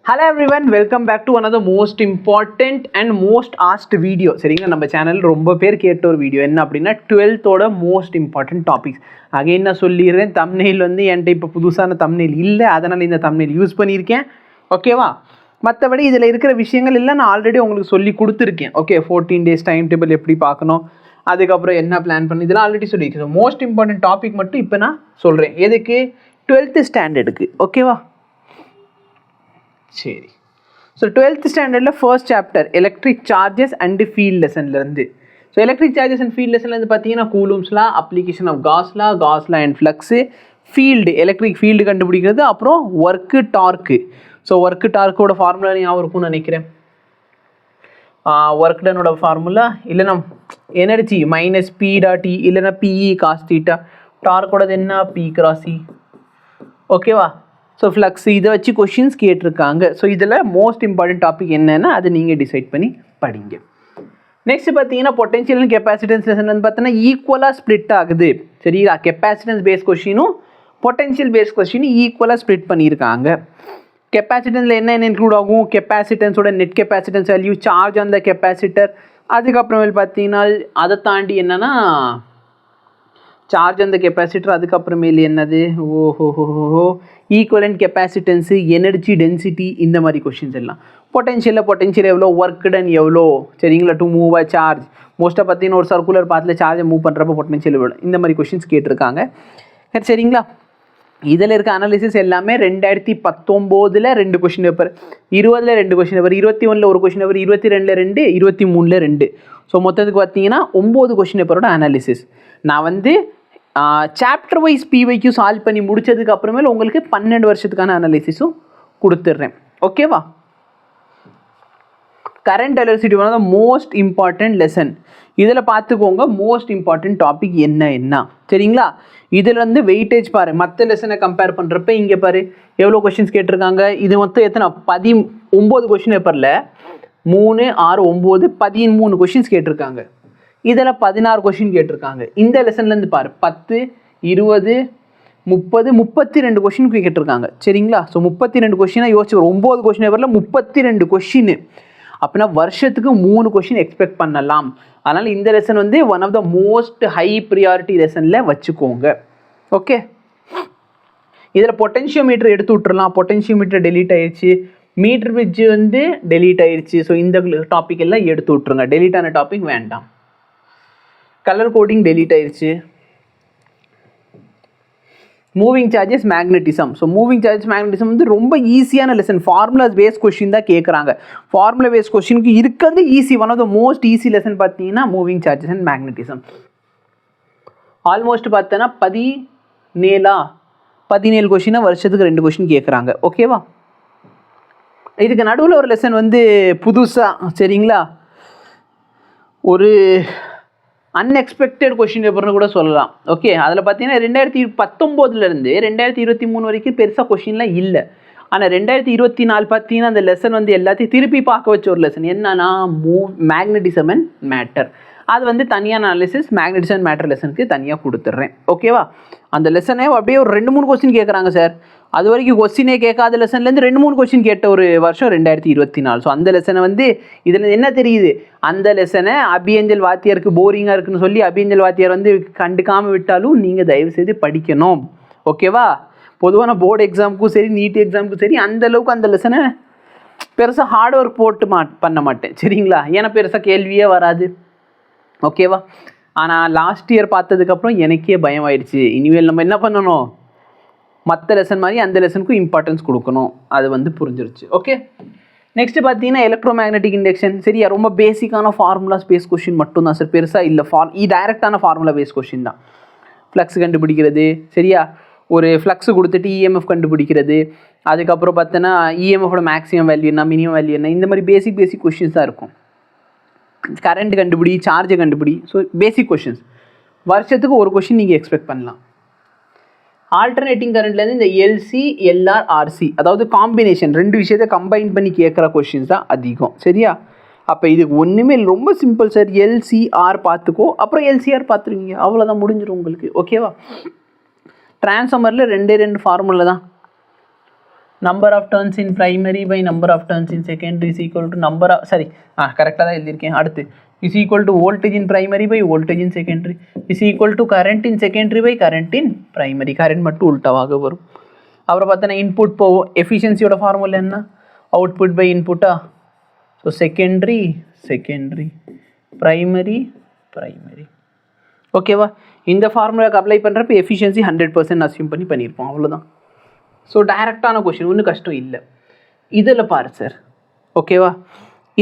Hello everyone, welcome back to another most important and most asked video. சரிங்க, நம்ம channel ரொம்ப பேர் கேட்ட ஒரு வீடியோ என்ன அப்படின்னா 12th ஓட மோஸ்ட் இம்பார்ட்டன்ட் டாபிக்ஸ். அகைன் நான் சொல்லிடுறேன், தம்ப்நெயில் வந்து என்கிட்ட இப்போ புதுசான தம்ப்நெயில் இல்லை, அதனால் இந்த தம்ப்நெயில் யூஸ் பண்ணியிருக்கேன். ஓகேவா? மற்றபடி இதில் இருக்கிற விஷயங்கள் எல்லாம் நான் ஆல்ரெடி உங்களுக்கு சொல்லி கொடுத்துருக்கேன். ஓகே, 14 days டைம் டேபிள் எப்படி பார்க்கணும், அதுக்கப்புறம் என்ன பிளான் பண்ணி இதெல்லாம் ஆல்ரெடி சொல்லியிருக்கேன். மோஸ்ட் இம்பார்ட்டன்ட் டாபிக் மட்டும் இப்போ நான் சொல்கிறேன். எதுக்கு? 12th ஸ்டாண்டர்டுக்கு. ஓகேவா? சரி. ஸோ 12th ஸ்டாண்டர்டில் first chapter electric charges and field லெசன்லேருந்து. So electric charges and field லெசன்லேருந்து பார்த்தீங்கன்னா கூலூம்ஸ்லா, அப்ளிகேஷன் ஆஃப் காஸ்லா and flux, field electric field கண்டுபிடிக்கிறது, அப்புறம் ஒர்க்கு டார்க்கு. ஸோ ஒர்க்கு டார்க்கோட ஃபார்முலா ஞாபகம் இருக்கும்னு நினைக்கிறேன். ஒர்க் டனோட ஃபார்முலா இல்லைனா energy minus P dot E இல்லைனா பிஇ காஸ் தீட்டா. டார்க்கோடது என்ன? P cross E. ஓகேவா? ஸோ ஃப்ளக்ஸ் இதை வச்சு கொஷின்ஸ் கேட்டிருக்காங்க. ஸோ இதில் மோஸ்ட் இம்பார்ட்டன்ட் டாபிக் என்னென்னா அது நீங்கள் டிசைட் பண்ணி படிங்க. நெக்ஸ்ட் பார்த்தீங்கன்னா பொட்டன்ஷியல் அண்ட் கெப்பாசிட்டன்ஸ் லெசன் வந்து பார்த்தீங்கன்னா ஈக்குவலாக ஸ்ப்ளிட் ஆகுது. சரிங்களா? கெப்பாசிட்டன்ஸ் பேஸ் கொஷினும் பொட்டன்ஷியல் பேஸ் கொஷினும் ஈக்குவலாக ஸ்ப்ளிட் பண்ணியிருக்காங்க. கெப்பாசிட்டன்ஸில் என்ன இன்க்ளூட் ஆகும்? கெப்பாசிட்டன்ஸோட நெட் கெப்பாசிட்டன்ஸ் வேல்யூ, சார்ஜ் அந்த கெப்பாசிட்டர், அதுக்கப்புறமேல் பார்த்தீங்கன்னா அதை தாண்டி என்னென்னா சார்ஜ் அந்த கெப்பாசிட்டர், அதுக்கப்புறமேல் என்னது ஈக்குவலண்ட் கெப்பாசிட்டன்ஸு, எனர்ஜி டென்சிட்டி, இந்த மாதிரி கொஷின்ஸ் எல்லாம். பொட்டன்ஷியல் எவ்வளோ, ஒர்க் டன் எவ்வளோ, சரிங்களா, டு மூவ் அ சார்ஜ். மோஸ்ட்டாக பார்த்தீங்கன்னா ஒரு சர்க்குலர் பாத்தில் சார்ஜை மூவ் பண்ணுறப்ப பொட்டன்ஷியல் எவ்வளோ, இந்த மாதிரி கொஷின்ஸ் கேட்டிருக்காங்க. சரிங்களா? இதில் இருக்க அனாலிசிஸ் எல்லாமே 2019 2 கொஷின் பேப்பர், 20 2 கொஷின் பேப்பர், 21 ஒரு கொஷின் பேப்பர், 22 2, 23 2. ஸோ மொத்தத்துக்கு பார்த்தீங்கன்னா 9 கொஷின் பேப்பரோட அனாலிசிஸ். நான் வந்து சாப்டர் வைஸ் பிவைக்யூ சால்வ் பண்ணி முடிச்சதுக்கு அப்புறமேல உங்களுக்கு 12 வருஷத்துக்கான அனாலிசிஸும் கொடுத்துட்றேன். ஓகேவா? Current electricity one of the most important lesson. இதில் பார்த்துக்கோங்க மோஸ்ட் இம்பார்ட்டன்ட் டாபிக் என்ன. சரிங்களா? இதில் வந்து வெயிட்டேஜ் பாரு, மற்ற லெசனை கம்பேர் பண்ணுறப்ப இங்கே பாரு எவ்வளோ கொஷின்ஸ் கேட்டிருக்காங்க. இது மொத்தம் எத்தனை? 19 கொஷின் பேப்பரில் 3 6 9 13 கொஷின்ஸ் கேட்டிருக்காங்க. இதில் 16 கொஷின் கேட்டிருக்காங்க. இந்த லெசன்லேருந்து பாரு 10 20 30 32 கொஷின் கேட்டிருக்காங்க. சரிங்களா? ஸோ 32 கொஷினாக யோசிச்சு 9 கொஷின் பேப்பரில் 32 கொஷின். அப்படின்னா வருஷத்துக்கு 3 கொஷின் எக்ஸ்பெக்ட் பண்ணலாம். அதனால் இந்த லெசன் வந்து one of the most high priority லெசனில் வச்சுக்கோங்க. ஓகே, இதில் பொட்டன்ஷியோமீட்டர் எடுத்து விட்டுறலாம். பொட்டன்ஷியோமீட்டர் டெலீட் ஆயிடுச்சு, மீட்டர் பிரிட்ஜ் வந்து டெலீட் ஆயிடுச்சு. ஸோ இந்த டாபிக் எல்லாம் எடுத்து விட்ருங்க, டெலீட் ஆன டாபிக் வேண்டாம். கலர் கோடிங் டெலீட் ஆயிடுச்சு. Moving charges magnetism. So moving charges magnetism வந்து ரொம்ப ஈஸியான லெசன். ஃபார்முலாஸ் பேஸ் கொஸ்டின் தான் கேட்குறாங்க. ஃபார்முலா பேஸ் கொஸ்டினுக்கு இருக்கிறது easy. One of the most easy lesson பார்த்தீங்கன்னா moving charges and magnetism. Almost பார்த்தோன்னா 17 கொஸ்டினா வருஷத்துக்கு 2 கொஸ்டின் கேட்குறாங்க. ஓகேவா? இதுக்கு நடுவில் ஒரு லெசன் வந்து புதுசாக, சரிங்களா, ஒரு அன்எக்ஸ்பெக்டட் கொஷின் பேப்பர்னு கூட சொல்லலாம். ஓகே, அதில் பார்த்தீங்கன்னா 2019 2023 வரைக்கும் பெருசாக கொஷின்லாம் இல்லை. ஆனால் 2024 பார்த்தீங்கன்னா அந்த லெசன் வந்து எல்லாத்தையும் திருப்பி பார்க்க வச்ச ஒரு லெசன். என்னன்னா மேக்னட்டிசம் அண்ட் மேட்டர். அது வந்து தனியான அனாலிசிஸ் மேக்னட்டிசம் அண்ட் மேட்டர் லெசனுக்கு தனியாக கொடுத்துட்றேன். ஓகேவா? அந்த லெசனே அப்படியே ஒரு 2-3 கொஸ்டின் கேட்குறாங்க சார். அது வரைக்கும் கொஸ்டினே கேட்காத லெசன்லேருந்து 2-3 கொஸ்டின் கேட்ட ஒரு வருஷம் 2024. ஸோ அந்த லெசனை வந்து இதில் என்ன தெரியுது, அந்த லெசனை அபியஞ்சல் வாத்தியாருக்கு போரிங்காக இருக்குன்னு சொல்லி அபியஞ்சல் வாத்தியார் வந்து கண்டுக்காமல் விட்டாலும் நீங்கள் தயவுசெய்து படிக்கணும். ஓகேவா? பொதுவான போர்டு எக்ஸாமுக்கும் சரி நீட் எக்ஸாமுக்கும் சரி அந்தளவுக்கு அந்த லெசனை பெருசாக ஹார்ட் ஒர்க் போட்டு பண்ண மாட்டேன். சரிங்களா? ஏன்னா பெருசாக கேள்வியே வராது. ஓகேவா? ஆனால் லாஸ்ட் இயர் பார்த்ததுக்கப்புறம் எனக்கே பயம் ஆயிடுச்சு. இனிமேல் நம்ம என்ன பண்ணணும், மற்ற லெசன் மாதிரி அந்த லெசனுக்கும் இம்பார்ட்டன்ஸ் கொடுக்கணும். அது வந்து புரிஞ்சிருச்சு. ஓகே, நெக்ஸ்ட் பார்த்தீங்கன்னா எலக்ட்ரோ மேக்னெட்டிக் இண்டக்ஷன். சரியா? ரொம்ப பேசிக்கான ஃபார்முலாஸ் பேஸ் கொஷின் மட்டும் தான் சார், பெருசாக இல்லை. டைரக்டான ஃபார்முலா பேஸ் கொஷின் தான். ஃப்ளக்ஸ் கண்டுபிடிக்கிறது, சரியா, ஒரு ஃப்ளக்ஸ் கொடுத்துட்டு இஎம்எஃப் கண்டுபிடிக்கிறது, அதுக்கப்புறம் பார்த்தோன்னா இஎம்எஃபோட மேக்ஸிமம் வேல்யூ என்ன, மினிமம் வேல்யூ என்ன, இந்த மாதிரி பேசிக் கொஷின்ஸ் தான் இருக்கும். கரண்ட் கண்டுபிடி, சார்ஜை கண்டுபிடி. ஸோ பேசிக் கொஷின்ஸ் வருஷத்துக்கு ஒரு கொஷின் நீங்கள் எக்ஸ்பெக்ட் பண்ணலாம். ஆல்டர்னேட்டிங் கரண்ட்லேருந்து இந்த எல்சி எல்ஆர் ஆர்சி, அதாவது காம்பினேஷன் 2 விஷயத்தை கம்பைன் பண்ணி கேட்குற கொஷின்ஸ் தான் அதிகம். சரியா? அப்போ இதுக்கு ஒன்றுமே ரொம்ப சிம்பிள் சார். எல்சிஆர் பார்த்துக்கோ, அப்புறம் எல்சிஆர் பார்த்துருவீங்க, அவ்வளோதான், முடிஞ்சிடும் உங்களுக்கு. ஓகேவா? டிரான்ஸ்ஃபார்மரில் 2 ஃபார்முலா தான். number of turns in primary by number of turns in secondary is equal to number of கரெக்டாக தான் எழுதியிருக்கேன். அடுத்து is equal to voltage in primary by voltage in secondary is equal to current in secondary by current in primary. current மட்டும் உல்டாவாக வரும். அப்புறம் பார்த்தோன்னா input போகும். எஃபிஷியன்சியோட ஃபார்முலா என்ன? அவுட்புட் பை இன்புட்டா. ஸோ செகண்டரி ப்ரைமரி ஓகேவா. இந்த ஃபார்முலாவுக்கு அப்ளை பண்ணுறப்ப எஃபிஷியன்சி 100% அசியூம் பண்ணியிருப்போம். அவ்வளோதான். ஸோ டைரெக்டான கொஷின் ஒன்றும் கஷ்டம் இல்லை. இதில் பாரு சார், ஓகேவா.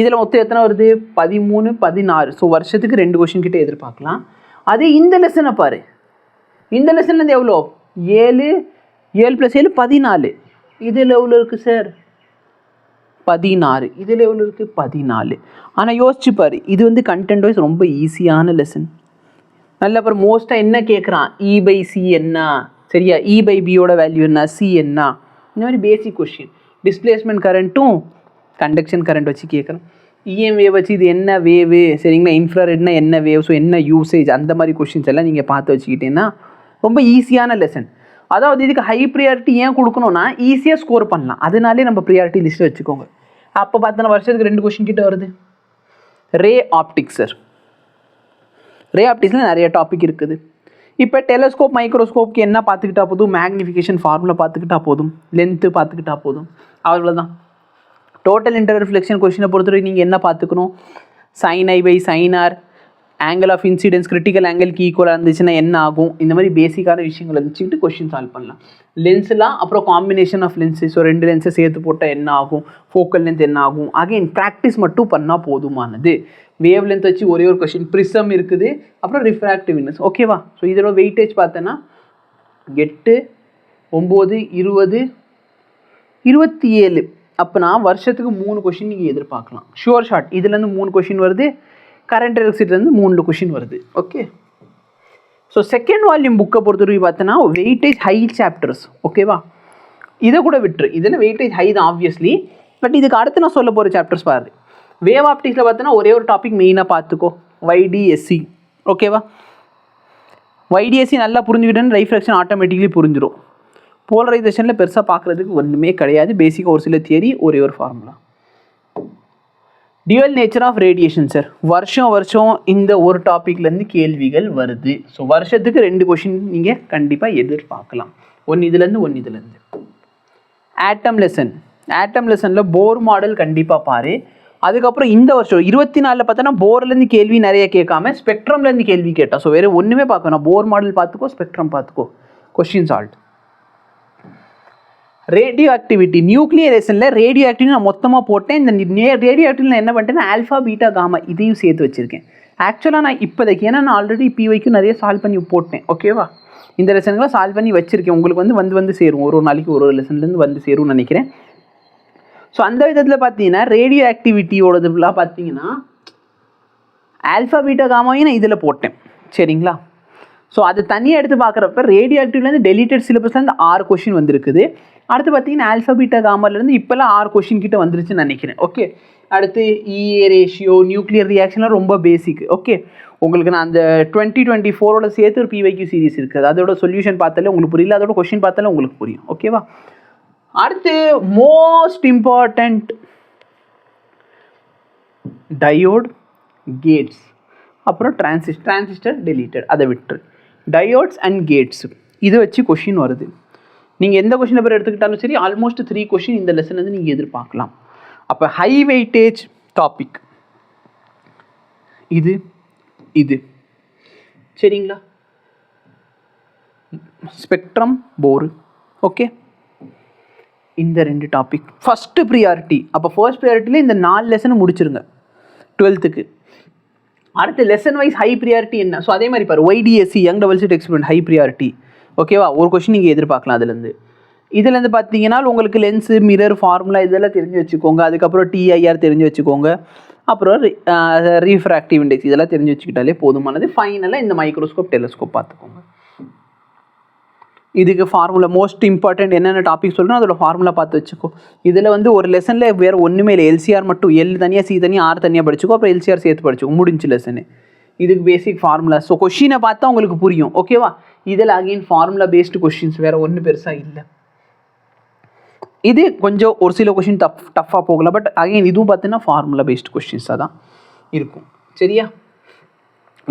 இதில் மொத்தம் எத்தனை வருது? 13, 16. ஸோ வருஷத்துக்கு 2 கொஷின் கிட்டே எதிர்பார்க்கலாம். அதே இந்த லெசனை பாரு. இந்த லெசன்லேருந்து எவ்வளோ? 7 + 7 14. இதில் எவ்வளோ இருக்குது சார்? 16. இதில் எவ்வளோ இருக்குது? 14. ஆனால் யோசிச்சு பாரு, இது வந்து கண்டென்ட் வைஸ் ரொம்ப ஈஸியான லெசன். நல்ல அப்புறம் மோஸ்ட்டாக என்ன கேட்குறான்? E/C என்ன, சரியா? E/Bயோட வேல்யூ என்ன, C என்ன, இந்த மாதிரி பேசிக் கொஷின். டிஸ்பிளேஸ்மெண்ட் கரண்ட்டும் கண்டக்ஷன் கரண்ட் வச்சு கேட்குறேன். EM வேவ் வச்சு இது என்ன வேவு, சரிங்களா? இன்ஃப்ராரெட்னா என்ன வேவ், ஸோ என்ன யூசேஜ், அந்த மாதிரி கொஷின்ஸ் எல்லாம் நீங்கள் பார்த்து வச்சுக்கிட்டீங்கன்னா ரொம்ப ஈஸியான லெசன். அதாவது இதுக்கு ஹை ப்ரியாரிட்டி ஏன் கொடுக்கணும்னா ஈஸியாக ஸ்கோர் பண்ணலாம். அதனாலே நம்ம ப்ரியாரிட்டி லிஸ்ட்டு வச்சுக்கோங்க. அப்போ பார்த்தோன்னா வருஷத்துக்கு 2 கொஷின் கிட்ட வருது. ரே ஆப்டிக்ஸ் சார். ரே ஆப்டிக்ஸில் நிறைய டாபிக் இருக்குது. இப்போ டெலஸ்கோப் மைக்ரோஸ்கோப்க்கு என்ன பார்த்துக்கிட்டா போதும்? மேக்னிஃபிகேஷன் ஃபார்முலா பார்த்துக்கிட்டா போதும், லென்த்து பார்த்துக்கிட்டா போதும், அவ்வளோதான். டோட்டல் இன்டர்ரிஃப்ளெக்ஷன் கொஷினை பொறுத்தவரைக்கும் நீங்கள் என்ன பார்த்துக்கணும்? sin I by sin R, angle of incidence critical ஆங்கிள்க்கு ஈக்குவலாக இருந்துச்சுன்னா என்ன ஆகும், இந்த மாதிரி பேசிக்கான விஷயங்கள் இருந்துச்சுக்கிட்டு கொஷின் சால்வ் பண்ணலாம். லென்ஸ்லாம் அப்புறம் காம்பினேஷன் ஆஃப் லென்ஸு, ஸோ 2 லென்ஸை சேர்த்து போட்டால் என்ன ஆகும், ஃபோக்கல் லென்த் என்ன ஆகும், அகைன் ப்ராக்டிஸ் மட்டும் பண்ணால் போதுமானது. வேவ் லென்த் வச்சு ஒரே ஒரு கொஷின், ப்ரிசம் இருக்குது, அப்புறம் ரிஃப்ராக்டிவ் இன்டெக்ஸ், ஓகேவா. ஸோ இதோட வெயிட்டேஜ் பார்த்தோன்னா 8, 9, 20, 27. அப்போனா வருஷத்துக்கு 3 கொஷின் நீங்கள் எதிர்பார்க்கலாம். ஷுவர் ஷார்ட் இதுலேருந்து 3 கொஷின் வருது, கரண்ட் எலக்ட்ரிசிட்டிலேருந்து 3 கொஷின் வருது. ஓகே. ஸோ செகண்ட் வால்யூம் புக்கை பொறுத்தவரைக்கும் பார்த்தோன்னா வெயிட்டேஜ் ஹை சாப்டர்ஸ், ஓகேவா. இதை கூட விட்டுரு, இதில் வெயிட்டேஜ் ஹை தான் ஆப்வியஸ்லி. பட் இதுக்கு அடுத்து நான் சொல்ல போகிற சாப்டர்ஸ் பாரு. வேவ் ஆப்டிக்ஸில் பார்த்தோன்னா ஒரே ஒரு டாபிக் மெயினாக பார்த்துக்கோ, YDSC, ஓகேவா. YDSC நல்லா புரிஞ்சுக்கிட்டேன்னு ரைஃப்ராக்ஷன் ஆட்டோமேட்டிக்லி புரிஞ்சிடும். போலரைசேஷனில் பெருசாக பார்க்குறதுக்கு ஒன்றுமே கிடையாது. பேசிக்காக ஒரு சில தியரி, ஒரே ஒரு formula. Dual nature of radiation sir. வருஷம் இந்த ஒரு டாப்பிக்லேருந்து கேள்விகள் வருது. ஸோ வருஷத்துக்கு 2 கொஷின் நீங்கள் கண்டிப்பாக எதிர்பார்க்கலாம். ஒன்று இதுலேருந்து. ஆட்டம் லெசனில் போர் மாடல் கண்டிப்பாக பாரு. அதுக்கப்புறம் இந்த வருஷம் 24 பார்த்தோன்னா போர்லேருந்து கேள்வி நிறைய கேட்காம ஸ்பெக்ட்ரம்லேருந்து கேள்வி கேட்டான். ஸோ வேறு ஒன்றுமே பார்க்கணும், போர் மாடல் பார்த்துக்கோ, ஸ்பெக்ட்ரம் பார்த்துக்கோ, கொஷின் சால்வ். ரேடியோ ஆக்டிவிட்டி, நியூக்ளியரேஷனில் ரேடியோ ஆக்டிவிட்டி நான் மொத்தமாக போட்டேன். இந்த ரேடியோ ஆக்டிவிட்டி என்ன பண்ணிட்டேன்னா ஆல்ஃபா பீட்டா காமா இதையும் சேர்த்து வச்சுருக்கேன். ஆக்சுவலாக நான் இப்போதைக்கு, ஏன்னா நான் ஆல்ரெடி PYக்கும் நிறைய சால்வ் பண்ணி போட்டேன், ஓகேவா. இந்த லெசனுக்குலாம் சால்வ் பண்ணி வச்சுருக்கேன். உங்களுக்கு வந்து சேரும், ஒரு நாளைக்கு ஒரு லெசன்லேருந்து வந்து சேரும்னு நினைக்கிறேன். ஸோ அந்த விதத்தில் பார்த்தீங்கன்னா ரேடியோ ஆக்டிவிட்டியோடதுலாம் பார்த்தீங்கன்னா ஆல்ஃபா பீட்டா காமாவையும் நான் இதில் போட்டேன், சரிங்களா. ஸோ அது தனியாக எடுத்து பார்க்குறப்ப ரேடியோ ஆக்டிவ்லேருந்து டெலிட்டட் சிலபஸ்லேருந்து 6 கொஷின் வந்திருக்குது. அடுத்து பார்த்தீங்கன்னா ஆல்ஃபா பீட்டா காமாலேருந்து இப்போல்லாம் 6 கொஷின் கிட்ட வந்துருச்சுன்னு நினைக்கிறேன். ஓகே. அடுத்து EA ரேஷியோ, நியூக்ளியர் ரியாக்ஷன்லாம் ரொம்ப பேசிக். ஓகே. உங்களுக்கு நான் அந்த 2024 சேர்த்து ஒரு PYQ சீரிஸ் இருக்குது, அதோட சொல்யூஷன் பார்த்தாலே உங்களுக்கு புரியல, அதோட கொஷின் பார்த்தாலே உங்களுக்கு புரியும், ஓகேவா. அடுத்து மோஸ்ட் இம்பார்ட்டண்ட் டயோட், கேட்ஸ், அப்புறம் டிரான்சிஸ்டர் டெலிட்டட், அதை விட்டுரு. டயோட்ஸ் அண்ட் கேட்ஸ் இதை வச்சு கொஷின் வருது. நீங்கள் எந்த கொஷின் பேர் எடுத்துக்கிட்டாலும் சரி, ஆல்மோஸ்ட் 3 கொஷின் இந்த லெசன்லேருந்து நீங்கள் எதிர்பார்க்கலாம். அப்போ ஹை வெயிட்டேஜ் டாபிக் இது சரிங்களா. ஸ்பெக்ட்ரம், போரு, ஓகே. இந்த 2 டாபிக் ஃபஸ்ட்டு ப்ரியாரிட்டி. அப்போ ஃபர்ஸ்ட் ப்ரியாரிட்டியில் இந்த 4 லெசனை முடிச்சிருங்க 12க்கு. அடுத்து லெசன் வைஸ் ஹை ப்ரியாரிட்டி என்ன? ஸோ அதே மாதிரி பாரு, YDSC young double slit experiment high priority, ஓகேவா. ஒரு கொஷின் நீங்கள் எதிர்பார்க்கலாம் இதுலேருந்து பார்த்தீங்கன்னா உங்களுக்கு லென்ஸு, மிரர், ஃபார்முலா இதெல்லாம் தெரிஞ்சு வச்சுக்கோங்க. அதுக்கப்புறம் TIR தெரிஞ்சு வச்சுக்கோங்க. அப்புறம் ரீஃப்ராக்டிவ் இண்டெக்ஸ் இதெல்லாம் தெரிஞ்சு வச்சுக்கிட்டாலே போதுமானது. ஃபைனலாக இந்த மைக்ரோஸ்கோப், டெலஸ்கோப் பார்த்துக்கோங்க. இதுக்கு ஃபார்முலா மோஸ்ட் இம்பார்ட்டன்ட். என்னென்ன டாபிக் சொல்கிறோம் அதோட ஃபார்முலா பார்த்து வச்சுக்கோ. இதில் ஒரு லெசனில் வேறு ஒன்றுமே இல்லை, LCR மட்டும், L தனியாக, C தனியாக, R தனியாக படிச்சுக்கோ, அப்புறம் LCR சேர்த்து படிச்சுக்கோ, முடிஞ்சு லெசனு. இதுக்கு பேசிக் ஃபார்முலா. ஸோ கொஷினை பார்த்தா உங்களுக்கு புரியும், ஓகேவா. இதில் அகெயின் ஃபார்முலா பேஸ்டு கொஷின்ஸ், வேறு ஒன்றும் பெருசாக இல்லை. இது கொஞ்சம் ஒரு சில கொஷின் டஃப்பாக போகலாம். பட் அகைன் இதுவும் பார்த்தீங்கன்னா ஃபார்முலா பேஸ்ட் கொஷின்ஸாக தான் இருக்கும். சரியா?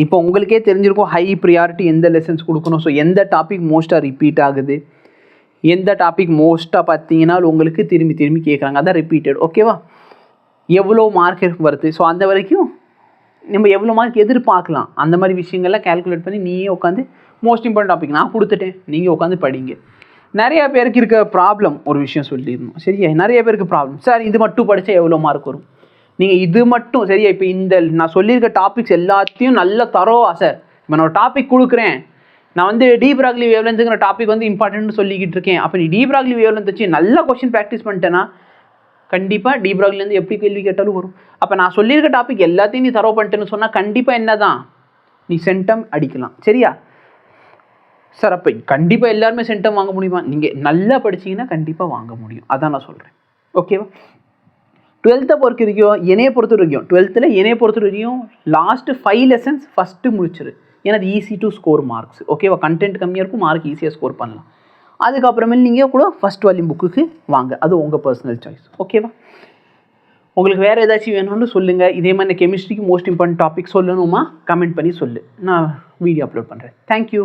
இப்போ உங்களுக்கே தெரிஞ்சிருக்கும் ஹை ப்ரியாரிட்டி எந்த லெசன்ஸ் கொடுக்கணும். ஸோ எந்த டாபிக் மோஸ்ட்டாக ரிப்பீட் ஆகுது, எந்த டாபிக் மோஸ்ட்டாக பார்த்தீங்கன்னா உங்களுக்கு திரும்பி திரும்பி கேட்குறாங்க, அதான் ரிப்பீட்டட். ஓகேவா? எவ்வளோ மார்க் வருது, ஸோ அந்த வரைக்கும் நம்ம எவ்வளோ மார்க் எதிர்பார்க்கலாம், அந்த மாதிரி விஷயங்கள்லாம் கேல்குலேட் பண்ணி நீயே உட்காந்து மோஸ்ட் இம்பார்ட்டன்ட் டாபிக் நான் கொடுத்துட்டேன், நீங்கள் உட்காந்து படிங்க. நிறையா பேருக்கு இருக்க ப்ராப்ளம் ஒரு விஷயம் சொல்லிடணும். சரியா? நிறைய பேருக்கு ப்ராப்ளம், சார் இது மட்டும் படித்தா எவ்வளோ மார்க் வரும், நீங்கள் இது மட்டும் சரியா? இப்போ இந்த நான் சொல்லியிருக்க டாபிக்ஸ் எல்லாத்தையும் நல்ல தரோவா சார், இப்போ நான் ஒரு டாபிக் கொடுக்குறேன், நான் வந்து டி ப்ராக்லி வேவ்லென்த்துங்கிற டாபிக் வந்து இம்பார்ட்டன்ட்னு சொல்லிக்கிட்டு இருக்கேன். அப்போ நீ டி ப்ராக்லி வேவ்லென்த் வச்சு நல்ல கொஸ்டின் ப்ராக்டிஸ் பண்ணிட்டேன்னா கண்டிப்பாக டி ப்ராக்லிலேருந்து எப்படி கேள்வி கேட்டாலும் வரும். அப்போ நான் சொல்லியிருக்க டாபிக் எல்லாத்தையும் நீ தரோ பண்ணிட்டேன்னு சொன்னால் கண்டிப்பாக என்ன தான் நீ சென்டம் அடிக்கலாம். சரியா சார்? அப்போ கண்டிப்பாக எல்லாருமே சென்டம் வாங்க முடியுமா? நீங்கள் நல்லா படிச்சிங்கன்னா கண்டிப்பாக வாங்க முடியும், அதான் நான் சொல்கிறேன். ஓகேவா? 12th பொறுத்த வரைக்கும் என்னையை பொறுத்த வரைக்கும் 12th என்னையை பொறுத்த வரைக்கும் லாஸ்ட்டு 5 லெசன்ஸ் ஃபஸ்ட்டு முடிச்சிரு. ஏன்னா அது ஈஸி டு ஸ்கோர் மார்க்ஸ். ஓகேவா? கண்டென்ட் கம்மியாக இருக்கும், மார்க் ஈஸியாக ஸ்கோர் பண்ணலாம். அதுக்கப்புறமேல் நீங்கள் கூட ஃபஸ்ட் வால்யூம் புக்குக்கு வாங்க, அது உங்கள் பர்சனல் சாய்ஸ். ஓகேவா? உங்களுக்கு வேறு ஏதாச்சும் வேணும்னு சொல்லுங்கள். இதே மாதிரி கெமிஸ்ட்ரிக்கு மோஸ்ட் இம்பார்ட்டன்ட் டாபிக் சொல்லணுமா கமெண்ட் பண்ணி சொல்லு, நான் வீடியோ அப்லோட் பண்ணுறேன். தேங்க்யூ.